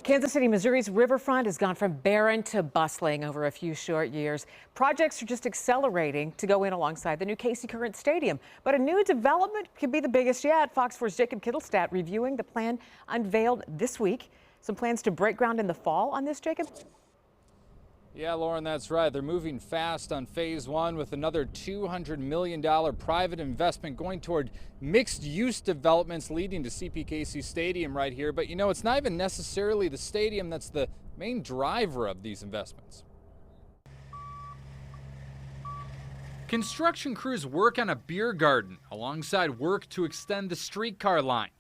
Kansas City, Missouri's riverfront has gone from barren to bustling over a few short years. Projects are just accelerating to go in alongside the new Casey Current Stadium. But a new development could be the biggest yet. Fox 4's Jacob Kittelstadt reviewing the plan unveiled this week. Some plans to break ground in the fall on this, Jacob? Yeah, Lauren, that's right. They're moving fast on phase one with another $200 million private investment going toward mixed-use developments leading to CPKC Stadium right here. But, you know, it's not even necessarily the stadium that's the main driver of these investments. Construction crews work on a beer garden alongside work to extend the streetcar line.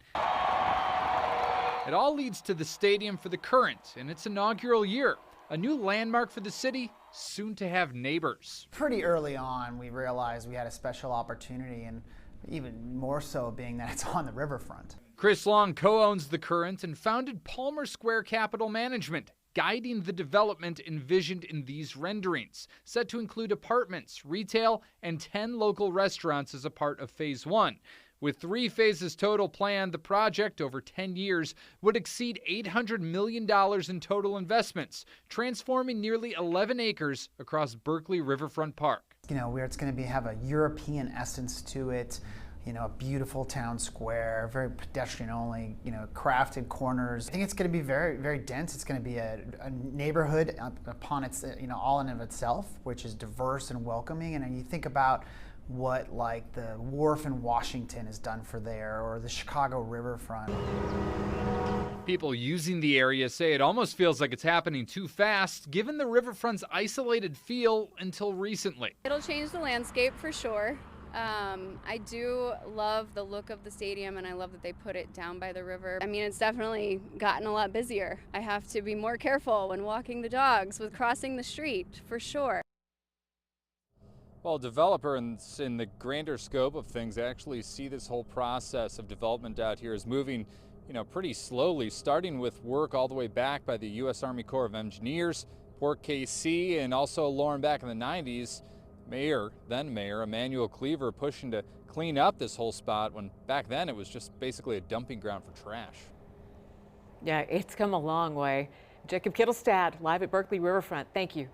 It all leads to the stadium for the Current in its inaugural year. A new landmark for the city, soon to have neighbors. Pretty early on, we realized we had a special opportunity, and even more so being that it's on the riverfront. Chris Long co-owns the Current and founded Palmer Square Capital Management, guiding the development envisioned in these renderings, set to include apartments, retail, and 10 local restaurants as a part of phase one. With 3 phases total planned, the project over 10 years would exceed $800 million in total investments, transforming nearly 11 acres across Berkley Riverfront Park. You know, where it's going to have a European essence to it, you know, a beautiful town square, very pedestrian only, you know, crafted corners. I think it's going to be very, very dense. It's going to be a neighborhood upon its, you know, all in of itself, which is diverse and welcoming. And you think about what like the wharf in Washington has done for there, or the Chicago riverfront. People using the area say it almost feels like it's happening too fast, given the riverfront's isolated feel until recently. It'll change the landscape for sure. I do love the look of the stadium, and I love that they put it down by the river. I mean, it's definitely gotten a lot busier. I have to be more careful when walking the dogs with crossing the street, for sure. Well, developers in the grander scope of things actually see this whole process of development out here as moving, you know, pretty slowly, starting with work all the way back by the U.S. Army Corps of Engineers, Port KC, and also, Lauren, back in the 90s, then Mayor Emanuel Cleaver pushing to clean up this whole spot when back then it was just basically a dumping ground for trash. Yeah, it's come a long way. Jacob Kittelstadt, live at Berkley Riverfront. Thank you.